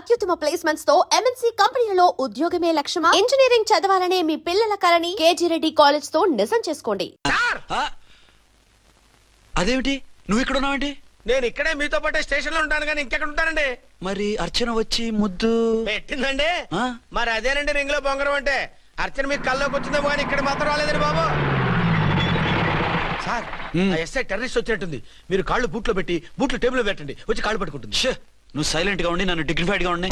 అత్యుత్తమ ప్లేస్మెంట్స్ తో ఎంఎన్సీ కంపెనీలలో ఉద్యోగమే లక్ష్యమా? ఇంజనీరింగ్ చదవాలనే మీ పిల్లల కలని కేజీ రెడ్డి కాలేజ్ తో నిజం చేసుకోండి. అదేమిటి నువ్వు ఇక్కడ ఉన్నావేంటి? నేను ఇక్కడే మీతో పాటే స్టేషన్ లో ఉంటాను కానీ ఇంకెక్కడ ఉంటానండి. మరి అర్చన వచ్చి ముద్దు పెట్టిందండి. ఆ? మరి అదేనండి రింగ్ లో బొంగరం అంటే. అర్చన మీకు కల్లోకి వచ్చిందేమో కానీ ఇక్కడ మాత్రం రాలేదండి బాబు. సార్ ఎస్ఐ టెర్రరిస్ట్ వచ్చినట్టుంది. మీరు కాళ్ళు బూట్లో పెట్టి బూట్లు టేబుల్ లో పెట్టండి, వచ్చి కాళ్ళు పట్టుకుంటుంది. నువ్వు సైలెంట్ గా ఉండి నన్ను డిగ్నిఫైడ్ గా ఉండి.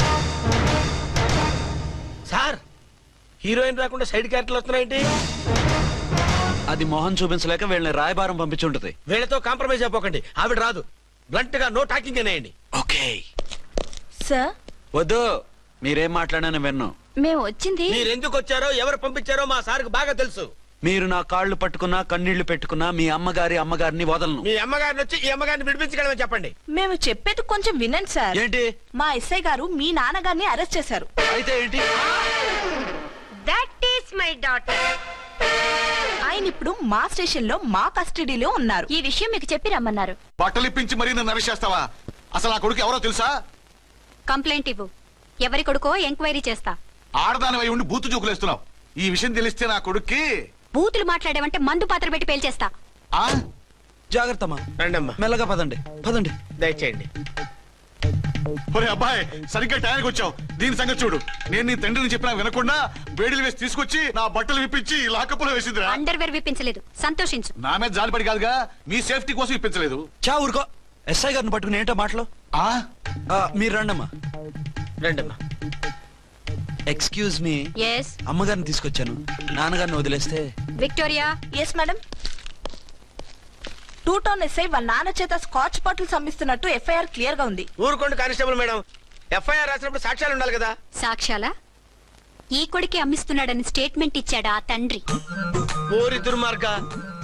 సార్ హీరోయిన్ రాకుండా సైడ్ క్యారెక్టర్లు వస్తున్నాయేంటి? అది మొహం చూపించలేక వీళ్ళని రాయబారం పంపించుంటది. వీళ్ళతో కాంప్రమైజ్ అయిపోకండి, ఆవిడ రాదు. బ్లంట్ గా నో టాకింగ్ అనేయండి. ఓకే సార్ వద్దు, మీరేం మాట్లాడానని విన్ను. మేము వచ్చింది మీరు ఎందుకు వచ్చారో ఎవరు పంపించారో మా సార్కి బాగా తెలుసు. మీరు నా కాళ్ళు పట్టుకున్నా కన్నీళ్లు పెట్టుకున్నా మీ అమ్మగారిని వదలను. మీ అమ్మగారిని వచ్చి ఈ అమ్మగారిని విడిపించగలమని చెప్పండి. మేము చెప్పేది కొంచెం వినండి సార్. ఏంటి? మా ఎస్ఐ గారు మీ నాన్నగారిని అరెస్ట్ చేశారు. అయితే ఏంటి? That is my daughter. ఆయన ఇప్పుడు మా స్టేషన్ లో మా కస్టడీలో ఉన్నారు. ఈ విషయం మీకు చెప్పి రమ్మన్నారు. బట్టలు ఇప్పించి మరీ నన్ను అరెస్ట్ చేస్తావా? అసలు ఆ కొడుకు ఎవరో తెలుసా? కంప్లైంట్ ఇవ్వు. ఎవరి కొడుకో ఎంక్వైరీ చేస్తా. ఆడదానివై ఉండి బూతు చూకులేస్తున్నావు. ఈ విషయం తెలిస్తే నా కొడుక్కి బూతులు మాట్లాడేవంటే మందు పాత్ర పెట్టి పేల్చేస్తా. ఆ జాగ్రత్తమ్మా, రండమ్మా, మెల్లగా పదండి పదండి. దయచేయండి. ఒరే అబ్బాయి, సరిగ్గా టైంకి వచ్చావు. దీని సంగతి చూడు. నేను నీ తండ్రిని చెప్పినా వినకుండా వేడిలు వేసి తీసుకొచ్చి నా బట్టలు విప్పించి లాకప్పులో వేసిందిరా. అండర్వేర్ విప్పించలేదు, సంతోషించు. నా మీద జాలిపడి కాదుగా, మీ సేఫ్టీ కోసం ఇప్పించలేదు. చా ఊరుకో. ఎస్ఐ గారిని పట్టుకుని ఏంటో మాటలు. ఆ మీరు రండమ్మా. రండమ్మా. Excuse me. ఎస్ అమ్మగారిని తీసుకొచ్చాను. నాన్నగారిని వదిలేస్తే. Victoria. Yes madam. 2 town SI వాళ్ళ నాన్న చేత స్కాచ్ బాటిల్స్ అమ్మిస్తున్నట్టు ఎఫ్ఐఆర్ క్లియర్ గా ఉంది. ఊరుకోండి కానిస్టేబుల్ మేడం. ఎఫ్ఐఆర్ రాసినప్పుడు సాక్ష్యాలు ఉండాలి కదా. సాక్ష్యాలా? ఈ కొడుకే అమ్మిస్తున్నాడని స్టేట్మెంట్ ఇచ్చాడా ఆ తండ్రి? ఓరి దుర్మార్గ,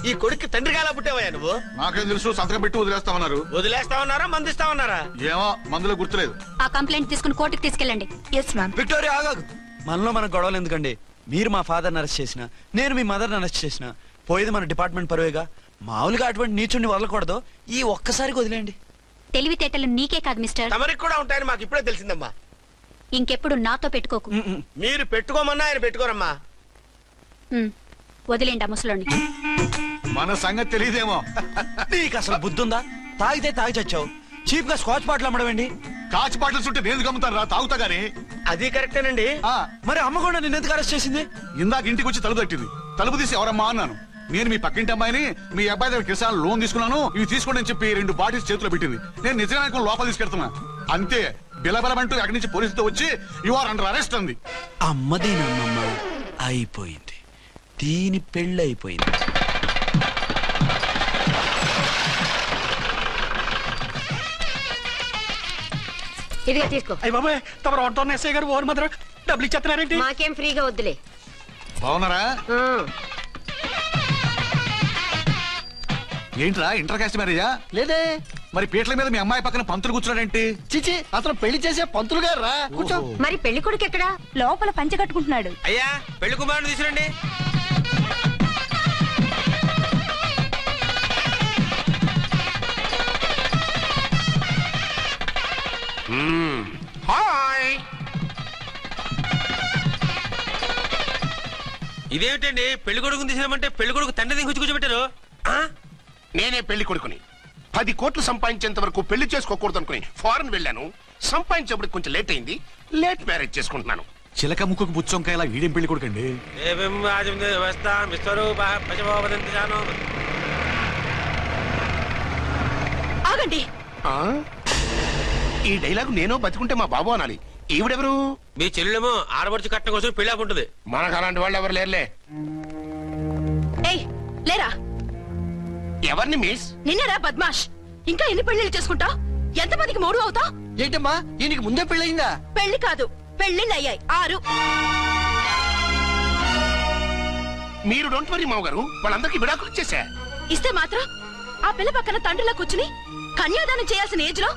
ఈ కొడుక్కి తండ్రిగా ఎలా పుట్టావయ్యా నువ్వు? నాకేం తెలుసు, సంతకం పెట్టి వదిలేస్తామన్నారు. వదిలేస్తామన్నారా మందిస్తామన్నారా? ఏమో, మందులో గుర్తులేదు. ఆ కంప్లైంట్ తీసుకుని కోర్టుకు తీసుకెళ్ళండి. Yes ma'am. విక్టోరియా ఆగాగు. మనలో మన గొడవలు ఎందుకండి? మీరు మా ఫాదర్ని అరెస్ట్ చేసిన, నేను మీ మదర్ని అరెస్ట్ చేసిన, పోయేది మన డిపార్ట్మెంట్ పరువేగా. మామూలుగా అటువంటి నీచుడిని వదలకూడదు. ఈ ఒక్కసారికి వదిలేండి. తెలివితేటలు నీకే కాదు మిస్టర్, తమరికి కూడా ఉంటాయని మాకు ఇప్పుడే తెలిసిందమ్మా. ఇంకెప్పుడు నాతో పెట్టుకోకు. మీరు పెట్టుకోమన్నా ఆయన పెట్టుకోరమ్మా. వదిలేండి ఆ ముసలోని. మన సంగతి తెలియదేమో. నీకు అసలు బుద్ధుందా? తాగితే తాగి చచ్చావు. చీప్ గా స్కాచ్ బాటిల్ అమ్మడమేంటి? కాచి బాటిల్స్ ఉంటే నేను గమ్ముతాను రా, తాగుతా గానీ. అది కరెక్టేనండి. మరి అమ్మ కూడా నిన్ను ఎందుకు అరెస్ట్ చేసింది? ఇందాక ఇంటికి వచ్చి తలుపు తట్టింది. తలుపు తీసి ఎవరమ్మా అన్నాను. నేను మీ పక్కింటి అమ్మాయిని, మీ అబ్బాయి దగ్గర కిసాన్ లోన్ తీసుకున్నాను, ఇవి తీసుకోండి అని చెప్పి 2 బాటిల్స్ చేతిలో పెట్టింది. నేను నిజంగా లోపల తీసుకెళ్తున్నా. అంతే, బిలబలమంటూ అక్కడి నుంచి పోలీసుతో వచ్చి యు ఆర్ అండర్ అరెస్ట్ అంది. అమ్మదీనమ్మమ్మ అయిపోయింది. దీని పెళ్ళి అయిపోయింది. ఇదిగా తీసుకో. అయ్య బాబాయ్, తమరు ఆటోన్ ఎస్ఐ గారు ఓవర్ మాత్రం డబ్బులు ఇచ్చేస్తున్నారేంటి? మాకేం ఫ్రీగా వద్దులే. బాగున్నారా? ఏంట్రా, ఇంటర్ కాస్ట్ మ్యారేజా? లేదే. మరి పీటల మీద మీ అమ్మాయి పక్కన పంతులు కూర్చున్నాడేంటి? చిచి, అతను పెళ్లి చేసే పంతులు గారు రా. కూర్చో. మరి పెళ్లి కొడుకు ఎక్కడా? లోపల పంచె కట్టుకుంటున్నాడు. అయ్యా, పెళ్లి కుమారుని తీసుకురండి. హాయ్. ఇదేమిటండి, పెళ్లి కొడుకుని తీసినామంటే పెళ్లి కొడుకు తండ్రి దించి కూర్చోబెట్టారు. నేనే పెళ్లి కొడుకుని. 10 కోట్లు సంపాదించేంత వరకు పెళ్లి చేసుకోకూడదు అనుకుని ఫారెన్ వెళ్ళాను. సంపాదించేప్పుడు కొంచెం లేట్ అయింది. లేట్ మ్యారేజ్ చేసుకుంటున్నాను. చిలక ముక్కుకు పుచ్చొంకాయలా వీడేం పెళ్లి కొడుకండి? ఆగండి. ఈ డైలాగ్ నేను బతికుంటే మా బాబు అనాలి. ఈవిడెవరు? మీ చెల్లెమో ఆడబడుచు కట్టడం కోసం పెళ్లి ఆకుంటుంది. మనకు అలాంటి వాళ్ళు ఎవరు లేరులే. ఏయ్ లేరా. ఎవరిని మిస్? నిన్నరా బద్మాష్. ఇంకా ఎన్ని పెళ్లిళ్ళు చేసుకుంటావు? ఎంతమందికి మూడు అవుతావు? ఏంటమ్మా, ఈయనకి ముందే పెళ్ళయిందా? పెళ్లి కాదు, పెళ్లిళ్ళు అయ్యాయి 6. మీరు డోంట్ వరీ మామగారు, వాళ్ళందరికీ విడాకులు ఇచ్చేసా. ఇస్తే మాత్రం ఆ పిల్ల పక్కన తండ్రిలా కూర్చుని కన్యాదానం చేయాల్సిన ఏజ్ లో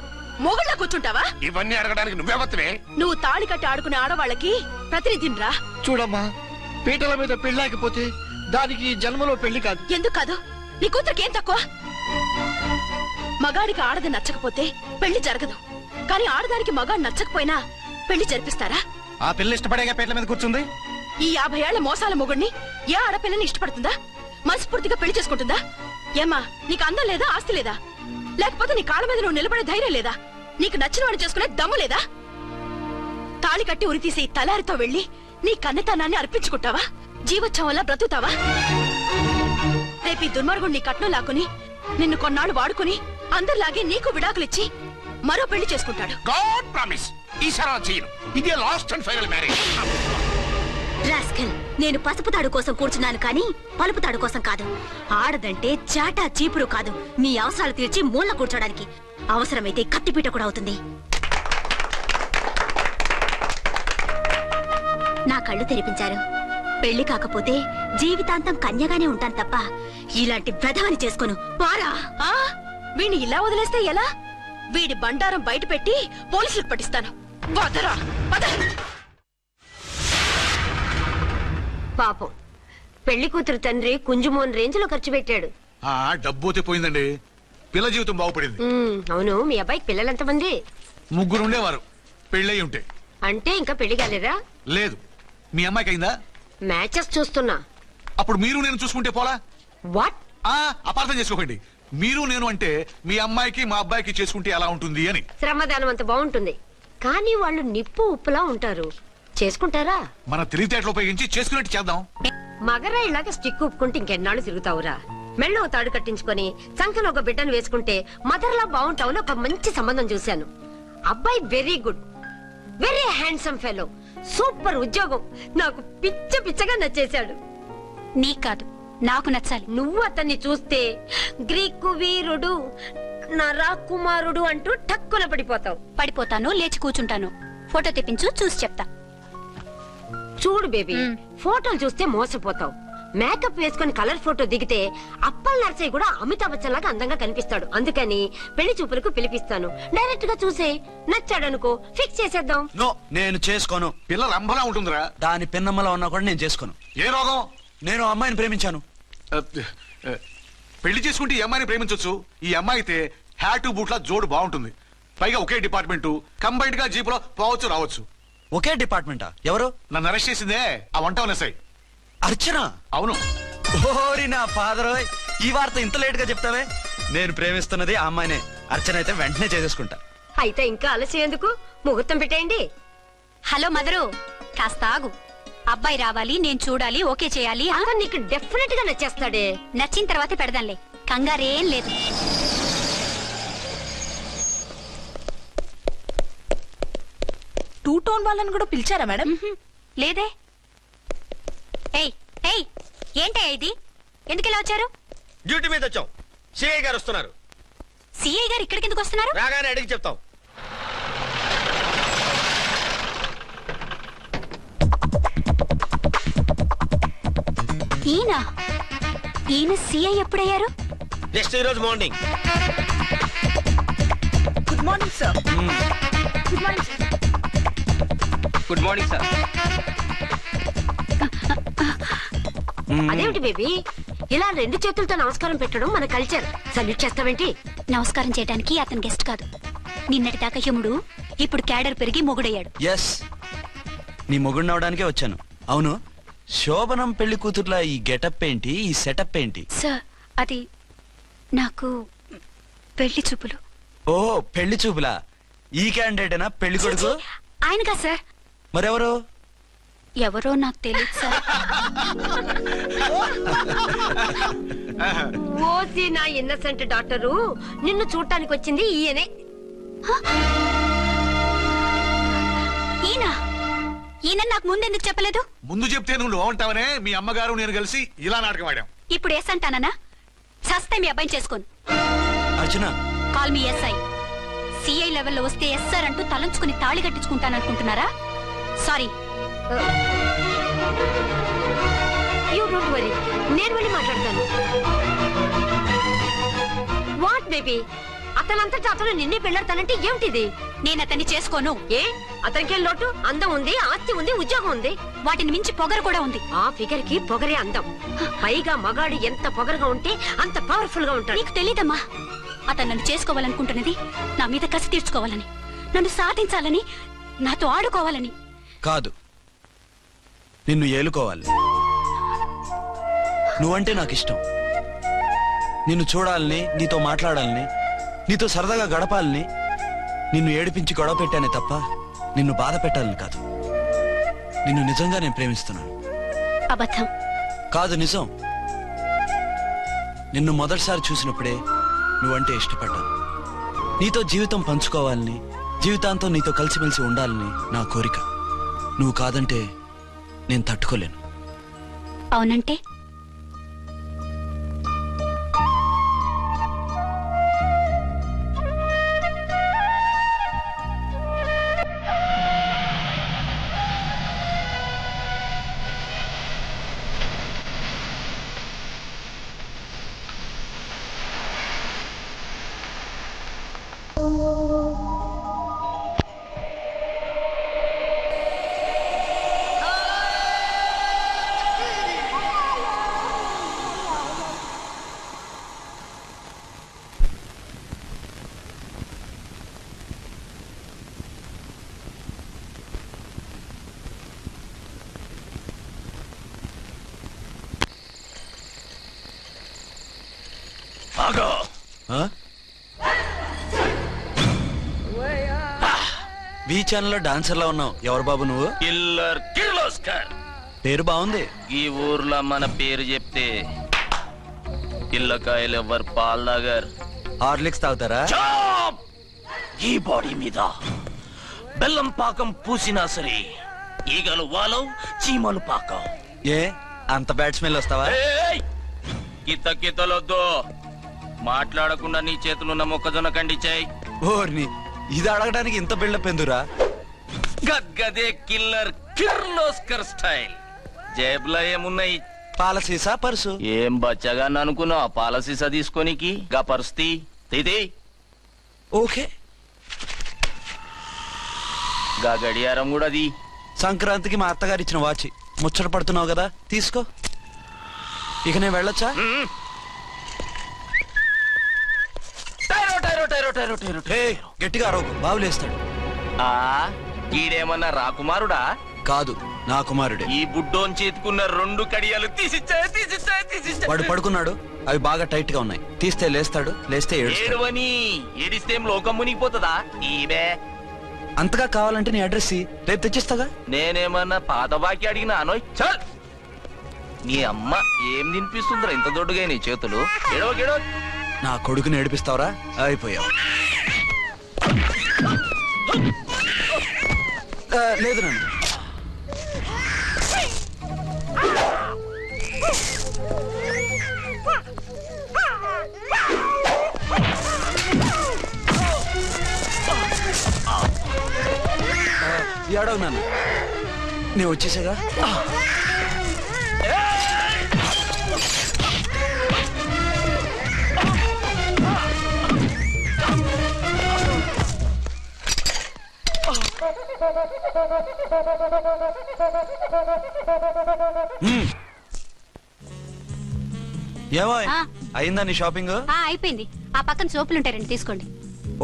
మొగుళ్ళ కూర్చుంటావా? ఇవన్నీ అడగడానికి నువ్వే వత్తవే. నువ్వు తాళి కట్టి ఆడుకునే ఆడవాళ్ళకి ప్రతినిధినిరా. చూడమ్మా, పీటల మీద పెళ్ళాకపోతే దానికి జన్మలో పెళ్లి కాదు. ఎందుకు కాదు? నీ కూతురికేం తక్కువ? మగాడికి ఆడది నచ్చకపోతే పెళ్లి జరగదు. కానీ ఆడదానికి మగాడు నచ్చకపోయినా పెళ్లి జరిపిస్తారా? ఆ పిల్ల ఇష్టపడేగా పేట్ల మీద కూర్చుంది. ఈ 50 ఏళ్ల మోసాల మొగుడిని ఏ ఆడపిల్లని ఇష్టపడుతుందా? మనస్ఫూర్తిగా పెళ్లి చేసుకుంటుందా? ఏమ్మా, నీకు అందం లేదా, ఆస్తి లేదా? లేకపోతే నీ కాళ్ళ మీద నువ్వు నిలబడే ధైర్యం లేదా? నీకు నచ్చిన వాడిని చేసుకునే దమ్ము లేదా? తాళి కట్టి ఉరితీసి తలారితో వెళ్లి నీ కన్నతనాన్ని అర్పించుకుంటావా? జీవోత్సవంలా బ్రతుకుతావా? రేపు ఈ దుర్మార్గుడు నీ కట్నం లాక్కుని నిన్ను కొన్నాళ్ళు వాడుకుని అందరిలాగే నీకు విడాకులిచ్చి మరో పెళ్లి చేసుకుంటాడు. గాడ్ ప్రామిస్, ఈసారి అలా చేయను. ఇదే last and final marriage. Rascal, నేను పసుపు తాడు కోసం కూర్చున్నాను కానీ పలుపు తాడు కోసం కాదు. ఆడదంటే చాటా చీపురు కాదు, మీ అవసరాలు తీర్చి మూల కూర్చోడానికి. అవసరమైతే కత్తిపీట కూడా అవుతుంది. నా కళ్ళు తెరిపించారు. పెళ్లి కాకపోతే జీవితాంతం కన్యగానే ఉంటాను తప్ప ఇలాంటి బ్రధవని చేసుకోను. పారా, వీణ్ణి ఇలా వదిలేస్తే ఎలా? వీడి బండారం బయట పెట్టి పోలీసులకు పట్టిస్తాను. వదరా, వద. పాపం పెళ్లి కూతురు తండ్రి కుంజుమోన్ రేంజ్ లో ఖర్చు పెట్టాడు. ఆ డబ్బు అయితే పోయిందండి, పిల్ల జీవితం బాగుపడింది. అవును, మీ అబ్బాయికి పిల్లలెంతమంది? 3 ఉండేవారు, పెళ్ళయి ఉంటే. అంటే ఇంకా పెళ్లి కాలేదా? లేదు. మీ అమ్మాయికి అయిందా? మ్యాచెస్ చూస్తున్నా. అప్పుడు మీరు నేను చూసుకుంటే పోలా? వాట్? అపార్థం చేసుకోకండి. మీరు నేను అంటే మీ అమ్మాయికి మా అబ్బాయికి చేసుకుంటే ఎలా ఉంటుంది అని. శ్రమదానం అంత బాగుంటుంది, కానీ వాళ్ళు నిప్పు ఉప్పులా ఉంటారు. చేసుకుంటారా? మన తెలివితేటలు ఉపయోగించి చేసుకున్నట్టు చేద్దాం. మగరా ఇలాగ స్టిక్ ఉప్పుకుంటే ఇంకెన్నాళ్ళు తిరుగుతావురా? మెళ్ళో తాడు కట్టించుకొని సంఖ్యలో ఒక బిడ్డను వేసుకుంటే మదర్లా బాగుంటావుని ఒక మంచి సంబంధం చూశాను. అబ్బాయి very good, very handsome fellow, super ఉద్యోగం. నాకు పిచ్చగా నచ్చేశాడు. నీకు కాదు, నాకు నచ్చాలి. నువ్వు అతన్ని చూస్తే గ్రీకు వీరుడు, నా రాకుమారుడు అంటూ టక్కున పడిపోతావు. పడిపోతాను, లేచి కూర్చుంటాను. ఫోటో తెప్పించు, చూసి చెప్తా. చూడు బేబీ, ఫోటోలు చూస్తే మోసపోతావు. మేకప్ వేసుకుని కలర్ ఫోటో దిగితే అప్పల్ నర్సయ్య కూడా అమితాబ్ బచ్చన్ లాగా అందంగా కనిపిస్తాడు. అందుకని పెళ్లి చూపులకు పిలిపిస్తాను. డైరెక్ట్ గా చూసే నచ్చాడనుకో, ఫిక్స్ చేసేద్దాం. నో, నేను చేసుకోను. పిల్ల రంభలా ఉంటుందిరా. దాని పిన్నమ్మలా ఉన్నా కూడా నేను చేసుకోను. ఏ రోగం? నేను అమ్మాయిని ప్రేమించాను. పెళ్లి చేసుకుంటే ఈ అమ్మాయిని ప్రేమించొచ్చు. ఈ అమ్మాయి అయితే హ్యాటు బూట్ల జోడు బాగుంటుంది. పైగా ఒకే డిపార్ట్మెంట్, కంబైన్డ్ గా జీపులో పోవచ్చు రావచ్చు. ఒకే డిపార్ట్మెంటా? ఎవరు? నన్ను అరెస్ట్ చేసిందే ఆ వంట ఉన్నసై. అర్చన? అవును. ఓరి నా ఫాదర్, ఈ వార్త ఇంత లేట్ గా చెప్తావే. నేను ప్రేమిస్తున్నది ఆ అమ్మాయినే. అర్చన అయితే వెంటనే చేసేసుకుంటా. అయితే ఇంకా ఆలస్యం ఎందుకు, ముహూర్తం పెట్టేయండి. హలో మదరు, కాస్త ఆగు. అబ్బాయి రావాలి, నేను చూడాలి, ఓకే చేయాలి. అతను నీకు డెఫినెట్ గా నచ్చేస్తాడే. నచ్చిన తర్వాతే పెడదాంలే, కంగారేం లేదు. టూ టోన్ వాళ్ళని కూడా పిలిచారా మేడం? లేదే. ఏయ్ ఏయ్, ఏంటయ్యా ఇది? ఎందుకు ఇలా వచ్చారు? డ్యూటీ మీద వచ్చాం. సిఐ గారు వస్తున్నారు. సిఐ గారు ఇక్కడికి ఎందుకు వస్తున్నారు? రాగానే అడిగి చెప్తాం. ఈయన సిఐ ఎప్పుడయ్యారు? నెక్స్ట్ ఈ రోజు morning. Good morning sir. Good morning sir. Good morning sir. అదేమిటి బేబీ, ఇలా 2 చేతులతో నమస్కారం పెట్టడం మన కల్చర్. సల్యూట్ చేస్తావేంటి? నమస్కారం చేయడానికి అతను గెస్ట్ కాదు. నిన్నటి దాకా యముడు, ఇప్పుడు క్యాడర్ పెరిగి మొగుడయ్యాడు. ఎస్, నీ మొగుడిని అవడానికే వచ్చాను. అవును, శోభనం పెళ్లి కూతుర్లా ఈ గెటప్ ఏంటి, ఈ సెటప్ ఏంటి? సార్, అది నాకు పెళ్లి చూపులు. ఓ, పెళ్లి చూపులా? ఈ క్యాండిడేటేనా పెళ్లి కొడుకు? ఆయనగా సార్. మరెవరు? ఎవరో నాకు తెలియదు సార్. ఓసి నా ఇన్నసెంట్ డాక్టరు, నిన్ను చూడటానికి వచ్చింది ఈయనే. ఈయన నాకు ముందెందుకు చెప్పలేదు? ముందు చెప్తే నువ్వు బాగుంటావనే మీ అమ్మగారు నేను కలిసి ఇలా నాటకం ఆడాం. ఇప్పుడు ఎస్ అంటానా? సస్తే మీ అబ్బాయిని చేసుకోను. అర్చన, కాల్ మీ ఎస్ఐ. సిఐ లెవెల్లో వస్తే ఎస్ సార్ అంటూ తలంచుకుని తాళి కట్టించుకుంటాననుకుంటున్నారా? సారీ. యూ డోంట్ వరీ, నేను వెళ్ళి మాట్లాడతాను. వాట్ బేబీ, అతనంతటా అతను నిన్నే పెళ్ళాడతానంటే ఏమిటిది? నేను అతన్ని చేసుకోను. ఏ, అతనికేం లోటు? అందం ఉంది, ఆస్తి ఉంది, ఉద్యోగం ఉంది. వాటిని మించి పొగరు కూడా ఉంది. ఆ ఫిగర్ కి పొగరే అందం. పైగా మగాడు ఎంత పొగరుగా ఉంటే అంత పవర్ఫుల్ గా ఉంటాడు. నీకు తెలీదమ్మా, అతను నన్ను చేసుకోవాలనుకుంటున్నది నా మీద కసి తీర్చుకోవాలని, నన్ను సాధించాలని, నాతో ఆడుకోవాలని. కాదు, నిన్ను ఏలుకోవాలి. నువ్వంటే నాకు ఇష్టం. నిన్ను చూడాలని, నీతో మాట్లాడాలని, నీతో సరదాగా గడపాలని, నిన్ను ఏడిపించి గొడవ పెట్టానే తప్ప నిన్ను బాధ పెట్టాలని కాదు. నిన్ను నిజంగా నేను ప్రేమిస్తున్నాను. అబద్ధం. కాదు, నిజం. నిన్ను మొదటిసారి చూసినప్పుడే నువ్వంటే ఇష్టపడ్డాను. నీతో జీవితం పంచుకోవాలని, జీవితాంతం నీతో కలిసిమెలిసి ఉండాలని నా కోరిక. నువ్వు కాదంటే నేను తట్టుకోలేను. అవునంటే? బీ ఛానల్లో డాన్సర్లా ఉన్నావు. ఎవరు బాబు నువ్వు? కిల్లర్ కిర్లోస్కర్. పేరు బాగుంది. ఈ ఊర్లో మన పేరు చెప్తే పిల్లకాయలు ఎవరు పాల్ తాగర్. హార్లిక్స్ తాగుతారా? ఈ బాడీ మీద బెల్లం పాకం పూసినా సరే ఈగలు వాలవు, చీమలు పాకం. ఏ అంత బ్యాడ్ స్మెల్ వస్తావా? కిత కితలొద్దు. మాట్లాడకుండా నీ చేతులున్న మొక్కజొన్న కండిచాయి. ఓర్ని, ఇది అడగడానికి ఇంత బిల్డప్ ఎందురా? గద్గదే కిల్లర్ కిర్లోస్కర్ స్టైల్. జేబులో ఏమున్నాయి? పాలసీసా, పర్సు? ఏం బచ్చగా అనుకున్నావు? పాలసీసా తీసుకోనికి గా పరిస్థితి ఇది. ఓకే, గా గడియారం కూడా అది. సంక్రాంతికి మా అత్తగారు ఇచ్చిన వాచి. ముచ్చట పడుతున్నావు కదా, తీసుకో. ఇక నేను వెళ్ళొచ్చా? గట్టిగా అరవకు, బావులేస్తాడు. ఈడేమన్నా రాకుమారుడా? కాదు, నా కుమారుడే. ఈ బుడ్డోన్ చేతుకున్న 2 కడియాలు తీసిచ్చాయి. వాడు పడుకున్నాడు, అవి బాగా టైట్ గా ఉన్నాయి. తీస్తే లేస్తాడు, లేస్తే ఏడుస్తాడు. ఏడవని ఏడిస్తే లోకం మునిగిపోతుందా? ఈబే అంతగా కావాలంటే నీ అడ్రస్ రేపు తెచ్చిస్తాగా. నేనేమన్నా పాత బాకి అడిగినా అనోయ్. చల్, నీ అమ్మ ఏం తినిపిస్తుందిరా ఇంత దొడ్డుగా నీ చేతులు? ఏడవ నా కొడుకుని ఏడిపిస్తావరా? అయిపోయావు. లేదు నన్ను. ఏడవు నన్ను, నేను వచ్చేసాగా. ఏమో అయిందా నీ షాపింగ్? అయిపోయింది. ఆ పక్కన సోపులుంటాయి, రండి తీసుకోండి.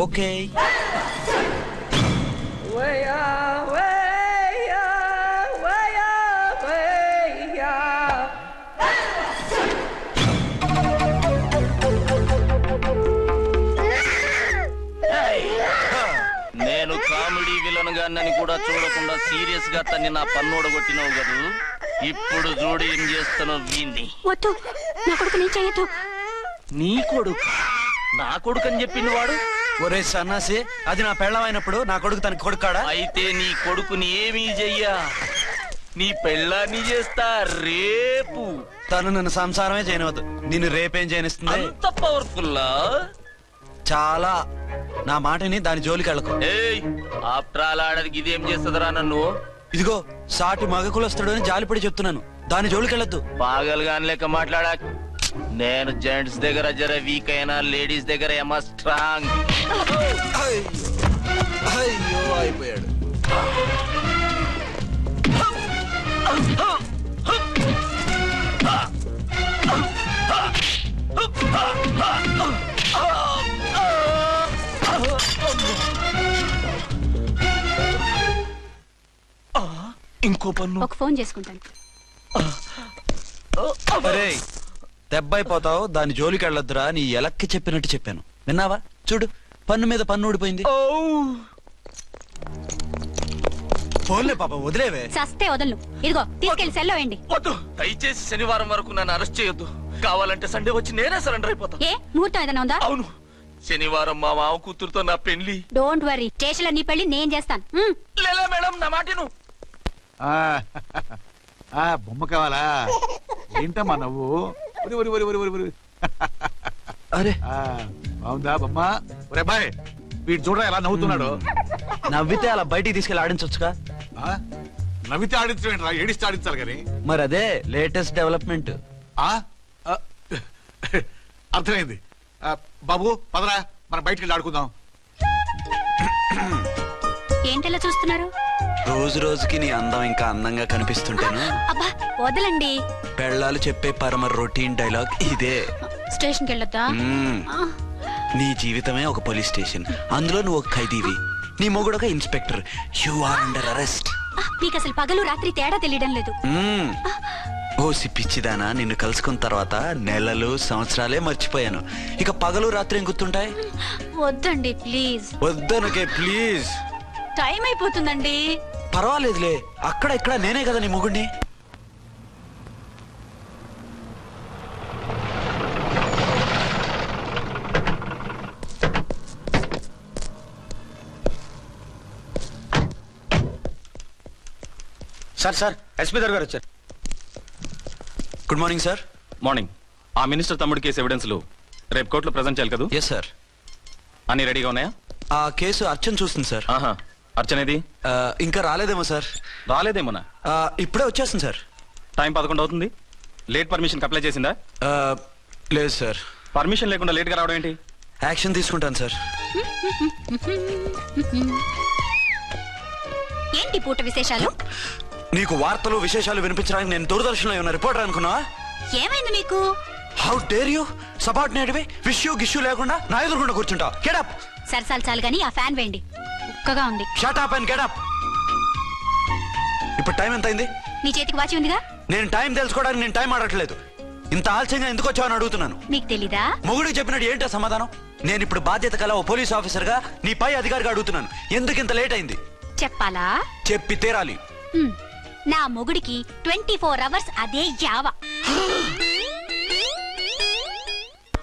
ఓకే. నేను కామెడీ విలన్ గాన్నని కూడా చూడకుండా సీరియస్ గా తన్ని నా పన్నోడగొట్టినావు కదూ. ఇప్పుడు చూడు ఏం చేస్తానో వీణ్ణి. వద్దు, నా కొడుకు నేను చేయొద్దు. నీ కొడుకు? నా కొడుకు అని చెప్పింది వాడు. ఒరే సన్నాసి, అది నా పెళ్ళమైనప్పుడు నా కొడుకు తన కొడుకాడా? అయితే నీ కొడుకుని ఏమీ చెయ్యా, నీ పెళ్ళాన్ని చేస్తా రేపు. తను నన్ను సంసారమే చేయనవద్దు, నిన్ను రేపేం చేయనిస్తుంది? అంత పవర్ఫుల్లా? చాలా. నా మాటని దాని జోలికి వెళ్ళకు. ఏయ్, ఆఫ్టర్ ఆల్ ఆడదికి ఇదేం చేస్తుందిరా నన్ను? ఇదిగో సాటి మగకులొస్తాడు అని జాలిపడి చెప్తున్నాను, దాని జోలికి వెళ్ళొద్దు. పాగలుగాని లెక్క మాట్లాడా. నేను జెంట్స్ దగ్గర జర వీక్ అయినా లేడీస్ దగ్గర ఏమో స్ట్రాంగ్. అయ్యో అయిపోయాడు. ఇంకో పన్ను. ఒక ఫోన్ చేసుకుంటాను. అరే దెబ్బైపోతావు, దాని జోలికి వెళ్ళొద్దురా. నీ ఎలక్కి చెప్పినట్టు చెప్పాను, విన్నావా? చూడు, పన్ను మీద పన్ను ఊడిపోయింది. ఫోన్లే పాప, వదిలేవే. సస్తే వదలను. ఇదిగో తీసుకెళ్లి సెల్లో వేయండి. వద్దు, దయచేసి శనివారం వరకు నన్ను అరెస్ట్ చేయొద్దు. కావాలంటే సండే వచ్చి నేనే సరెండర్ అయిపోతా. ఏ ముహూర్తం ఏదైనా ఉందా? అవును, శనివారం మా మామ కూతురుతో నా పెళ్లి. డోంట్ వరీ, స్టేషన్ లో నీ పెళ్లి నేను చేస్తాను. లేలా మేడం, నా మాటను. బొమ్మ కావాలా? ఏంటమ్మా నవ్వు? ఒరి ఒరి ఒరి ఒరి ఒరి ఒరి. అరే బాగుందా బొమ్మ? ఒరే బాయ్, వీడు చూడరా ఎలా నవ్వుతున్నాడు. నవ్వితే అలా బయటికి తీసుకెళ్ళి ఆడించొచ్చుగా. నవ్వితే ఆడించడం, ఏడిస్తే ఆడించాలి కానీ. మరి అదే లేటెస్ట్ డెవలప్మెంట్. అర్థమైంది. బాబు పదరా, మనం బయటికి వెళ్ళి ఆడుకుందాం. ఏంటలా చూస్తున్నారు? రోజు రోజుకి నీ అందం ఇంకా అందంగా కనిపిస్తుంటాను. అబ్బా వదలండి. పెళ్ళాలు చెప్పే పరమ రొటీన్ డైలాగ్ ఇదే. స్టేషన్కి వెళ్ళొద్దా? నీ జీవితమే ఒక పోలీస్ స్టేషన్, అందులో నువ్వు ఒక ఖైదీవి, నీ మొగుడు ఒక inspector. You are under arrest. మీకు అసలు పగలు రాత్రి తేడా తెలియడం లేదు. ఓ సిప్పిచ్చిదానా, నిన్ను కలుసుకున్న తర్వాత నెలలు సంవత్సరాలే మర్చిపోయాను. ఇక పగలు రాత్రి ఏం గుర్తుంటాయి? వద్దండి ప్లీజ్. వద్దనుకే ప్లీజ్. టైం అయిపోతుందండి. పర్వాలేదులే, అక్కడ ఇక్కడ నేనే కదా నీ మొగుడిని. సార్ ఎస్పీ గారు వచ్చారు. Good morning sir. మార్నింగ్. ఆ మినిస్టర్ తమ్ముడి కేసు ఎవిడెన్స్లు రేపు కోర్టులో ప్రజెంట్ చేయాలి కదా? Yes sir. అన్ని రెడీగా ఉన్నాయా? ఆ కేసు అర్చన చూస్తుంది సార్. ఆహా, అర్చనేది? ఇంకా రాలేదేమో సార్. రాలేదేమోనా? ఇప్పుడే వచ్చేస్తుంది సార్. టైం 11 అవుతుంది. లేట్ పర్మిషన్ అప్లై చేసిందా? లేదు సార్. పర్మిషన్ లేకుండా లేట్గా రావడం ఏంటి? యాక్షన్ తీసుకుంటాను సార్. ఏంటి పూట విశేషాలు? నీకు వార్తలు విశేషాలు వినిపించడానికి నేను దూరదర్శన్లో ఉన్న రిపోర్టర్ అనుకున్నావా? ఏమైంది మీకు? హౌ డేర్ యూ సబార్డినేట్వి విష్యూ గిష్యూ లేకుండా నా ఎదురుకుండా కూర్చుంటావు? Get up. సరసాలు చాలు గానీ ఆ ఫ్యాన్ వేయండి, ఉక్కగా ఉంది. Shut up and get up. ఇప్పుడు టైం ఎంత అయింది? మీ చేతికి వాచి ఉందిగా. నేను టైం తెలుసుకోవడానికి నేను టైం ఆడట్లేదు. ఇంత ఆలస్యంగా ఎందుకు వచ్చావని అడుగుతున్నాను. మీకు తెలీదా? మొగుడికి చెప్పినట్టు ఏంటో సమాధానం? నేను ఇప్పుడు బాధ్యత కల ఓ పోలీస్ ఆఫీసర్ గా నీ పై అధికారిగా అడుగుతున్నాను, ఎందుకు ఇంత లేట్ అయింది? చెప్పాలా? చెప్పి తీరాలి. నా మొగుడికి 24 అవర్స్ అదే యావ.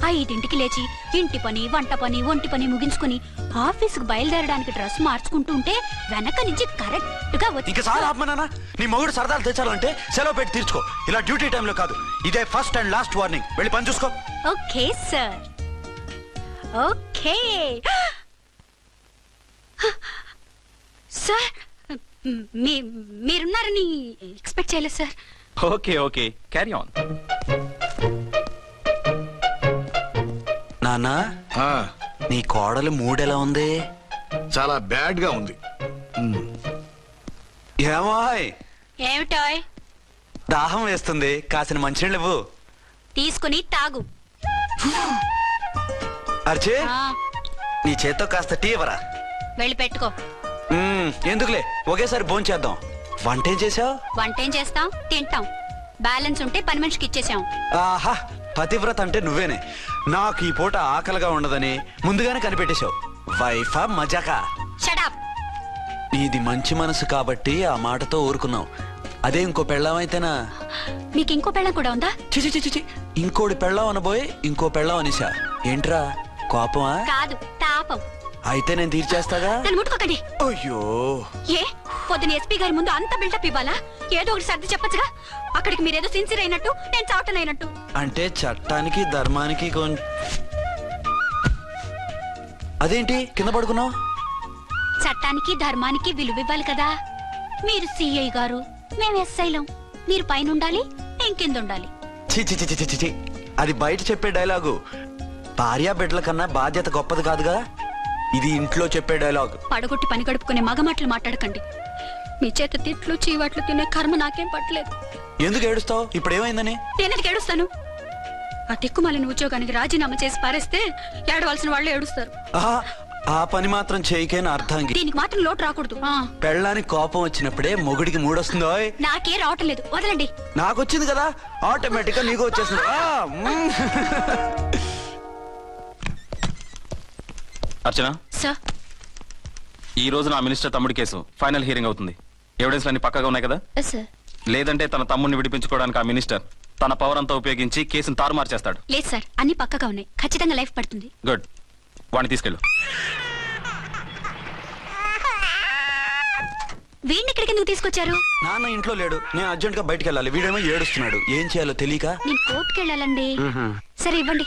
5ంటికి లేచి ఇంటి పని, వంట పని, ఒంటి పని ముగించుకుని ఆఫీసుకు బయలుదేరడానికి డ్రెస్ మార్చుకుంటూ ఉంటే వెనక నుంచి కరెక్ట్ గా వచ్చి. ఇంకా చాలా ఆపమన్నానా? నీ మొగుడు సరదాలు తెచ్చాలంటే సెలవు పెట్టి తీర్చుకో. ఇలా డ్యూటీ టైంలో కాదు. ఇదే ఫస్ట్ అండ్ లాస్ట్ వార్నింగ్. వెళ్ళి పని చూసుకో. Okay sir. Okay sir. మీరున్నారని ఎక్స్పెక్ట్ చేయలేదు sir. Okay okay, carry on. నానా, నీ కోడలు మూడెలా ఉంది? చాలా బ్యాడ్ గా ఉంది. ఏమాయ్? ఏమిటాయ్? దాహం వేస్తుంది, కాసిన మంచినీళ్ళు ఇవ్వు. తీసుకుని తాగు. అర్చే, నీ చేత్తో కాస్త టీ ఇవ్వరా? వెళ్ళి పెట్టుకో. ఎందుకులే, ఒకేసారి భోంచేద్దాం. వంటేం చేసావు? వంటేం చేస్తాం, తింటాం. బ్యాలెన్స్ ఉంటే పని మనిషికి ఇచ్చేసాం. ఆహా, పతివ్రత అంటే నువ్వేనే. నాకు ఈ పూట ఆకలిగా ఉండదని ముందుగానే కనిపెట్టేశావు. వైఫా మజాకా? Shut up. నీది మంచి మనసు కాబట్టి ఆ మాటతో ఊరుకున్నావు. అదే ఇంకో పెళ్ళాం అయితేనా? మీకు ఇంకో పెళ్ళం కూడా ఉందా? చిచి చిచి చి, ఇంకోటి పెళ్ళాం అనబోయి ఇంకో పెళ్ళాం అనిసా. ఏంట్రా కోపమా? కాదు, తాపం. అయితే నేను తీర్చేస్తాగా. నన్ను ముట్టుకోకండి. అయ్యో, ఏ పొద్దున ఎస్పీ గారి ముందు అంత బిల్డప్ ఇవ్వాలా? ఏదో ఒకటి సర్ది చెప్పచ్చుగా. అక్కడికి మీరేదో సిన్సియర్ అయినట్టు, నేను చావటం అయినట్టు. అంటే చట్టానికి ధర్మానికి అదేంటి కింద పడుకున్నావు? చట్టానికి ధర్మానికి విలువ ఇవ్వాలి కదా. మీరు సిఐ గారు, మేము ఎస్ఐలం. మీరు పైన ఉండాలి, నేను కింద ఉండాలి. చి అది బయట చెప్పే డైలాగు. భార్యా బిడ్డల కన్నా బాధ్యత గొప్పది కాదుగా. ఇది ఇంట్లో చెప్పే డైలాగ్. పడగొట్టి పని గడుపుకునే మగమాటలు మాట్లాడకండి. మీ చేత తిట్లు చీవాట్లు తినే కర్మ నాకేం పట్టలేదు. ఎందుకు ఏడుస్తావు? ఇప్పుడు ఏమైందని? నేనెందుకు ఏడుస్తాను? ఆ తిక్కుమాలిన ఉద్యోగానికి రాజీనామా చేసి పారేస్తే ఏడవలసిన వాళ్ళు ఏడుస్తారు. ఆ పని మాత్రం చేయకేన అర్థంగి. దీనికి మాత్రం లోటు రాకూడదు. పెళ్ళానికి కోపం వచ్చినప్పుడే మొగుడికి మూడొస్తుందో. నాకే రావటం లేదు, వదలండి. నాకు వచ్చింది కదా, ఆటోమేటిక్ గా నీకు వచ్చేస్తుంది. అర్చన, సార్, ఈ రోజు నా మినిస్టర్ తమ్ముడి కేసు ఫైనల్ హియరింగ్ అవుతుంది. ఎవిడెన్స్ అన్ని పక్కగా ఉన్నాయి కదా? సార్. లేదంటే తన తమ్ముడిని విడిపించుకోవడానికి ఆ మినిస్టర్ తన పవర్ అంతా ఉపయోగించి కేసును తారుమారు చేస్తాడు. లేదు సార్, అన్ని పక్కగా ఉన్నాయి. ఖచ్చితంగా లైఫ్ పడుతుంది. గుడ్, వాడిని తీసుకెళ్ళు. వీడిని ఇక్కడికి ఎందుకు తీసుకొచ్చారు? నాన్న ఇంట్లో లేడు, నేను అర్జెంట్ గా బయటికి వెళ్ళాలి. వీడేమో ఏడుస్తున్నాడు, ఏం చేయాలో తెలియక. నేను కోర్టుకి వెళ్ళాలండి. సరే ఇవ్వండి.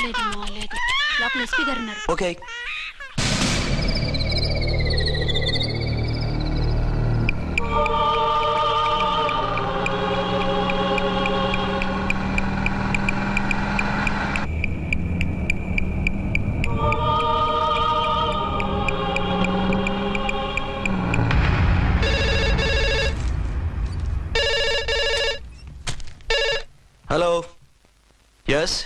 లేదు, లోపల ఎస్పీ గారు ఉన్నారు. ఓకే. Hello, yes.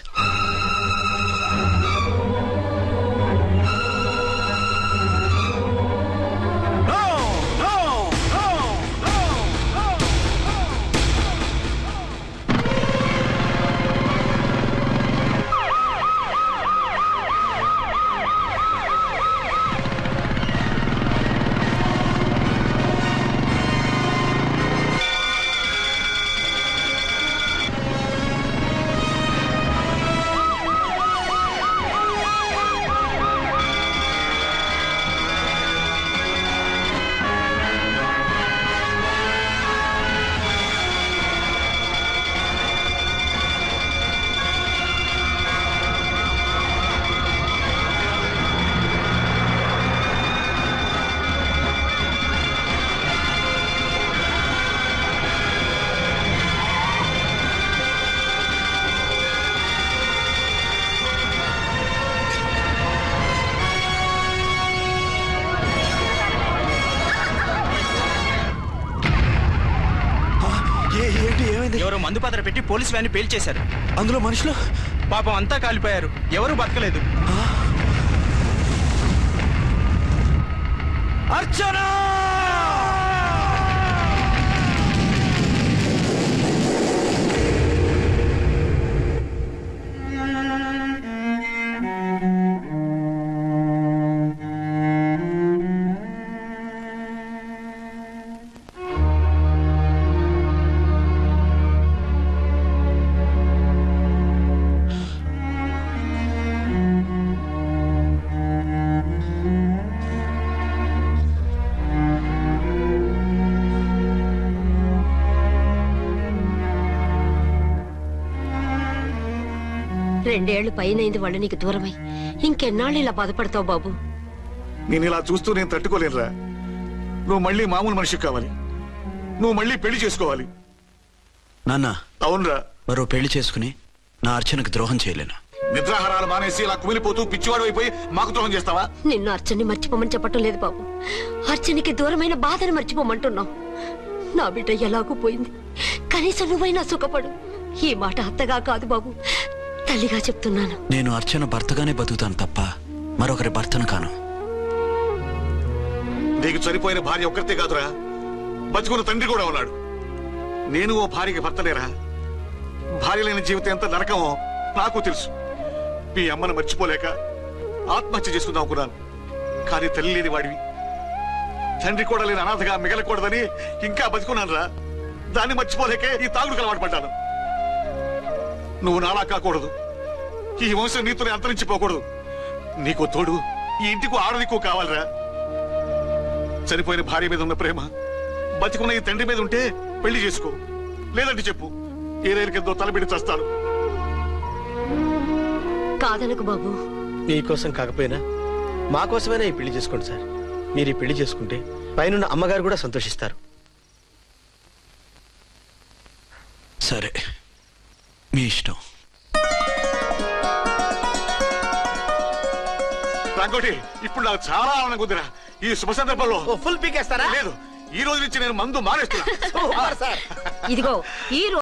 ఎవరో మందు పాత్ర పెట్టి పోలీస్ వ్యాన్ పేల్చేశారు. అందులో మనుషులు పాపం అంతా కాలిపోయారు, ఎవరు బతకలేదు. అర్చన! రెండేళ్లు పైనైంది వాళ్ళు నీకు దూరమై. ఇంకెన్నాళ్ళు ఇలా బాధపడతావు బాబు? నేను ఇలా చూస్తూ నేను తట్టుకోలేనురా. నువ్వు మళ్ళీ మామూలు మనిషి కావాలి, నువ్వు మళ్ళీ పెళ్లి చేసుకోవాలి. నాన్న, అవునరా, మరో పెళ్లి చేసుకుని నా అర్చనకు ద్రోహం చేయలేను. నిద్రాహారాలు మానేసి ఇలా కుమిలిపోతూ పిచ్చివాడు అయిపోయి మాకు ద్రోహం చేస్తావా? నిన్ను అర్చన్ని మర్చిపోమని చెప్పటం లేదు బాబు, అర్చనికి దూరమైన బాధను మర్చిపోమంటున్నావు. నా బిడ్డ ఎలాగూ పోయింది, కనీసం నువ్వైనా సుఖపడు. ఈ మాట అత్తగా కాదు బాబు, తల్లిగా చెప్తున్నాను. నేను అర్చన భర్తగానే బతుకుతాను తప్ప మరొకరి భర్తను కాను. నీకు చనిపోయిన భార్య ఒక్కరితే కాదురా, బతుకున్న తండ్రి కూడా ఉన్నాడు. నేను ఓ భార్యకి భర్తలేరా? భార్య లేని జీవితం ఎంత నరకమో నాకు తెలుసు. మీ అమ్మను మర్చిపోలేక ఆత్మహత్య చేసుకుందాం అనుకున్నాను. కానీ తల్లి లేని వాడివి, తండ్రి కూడా లేని అనాథగా మిగలకూడదని ఇంకా బతుకున్నాను రా. దాన్ని మర్చిపోలేకే ఈ తాగుడుకు అలవాటు పడ్డాను. నువ్వు నాలా కాకూడదు, ఈ వంశం నీతోనే అంతరించిపోకూడదు. నీకో తోడు, ఈ ఇంటికి ఆడదికు కావాలిరా. చనిపోయిన భార్య మీద ఉన్న ప్రేమ బతికున్న ఈ తండ్రి మీద ఉంటే పెళ్లి చేసుకో, లేదంటే చెప్పు, ఏ రైలు కిందో తలబెడి చేస్తాను. కాదనకు బాబు. మీకోసం కాకపోయినా మా కోసమైనా ఈ పెళ్లి చేసుకోండి సార్. మీరు ఈ పెళ్లి చేసుకుంటే పైన అమ్మగారు కూడా సంతోషిస్తారు. సరే, మీ ఇష్టం. రాంకోటి, ఇప్పుడు నాకు చాలా ఆనందంగా ఉందిరా. ఈ శుభ సందర్భంలో ఫుల్ పీకేస్తారా? లేదు, ఈ రోజు నుంచి నేను మందు మానేస్తున్నా. ఇదిగో ఈ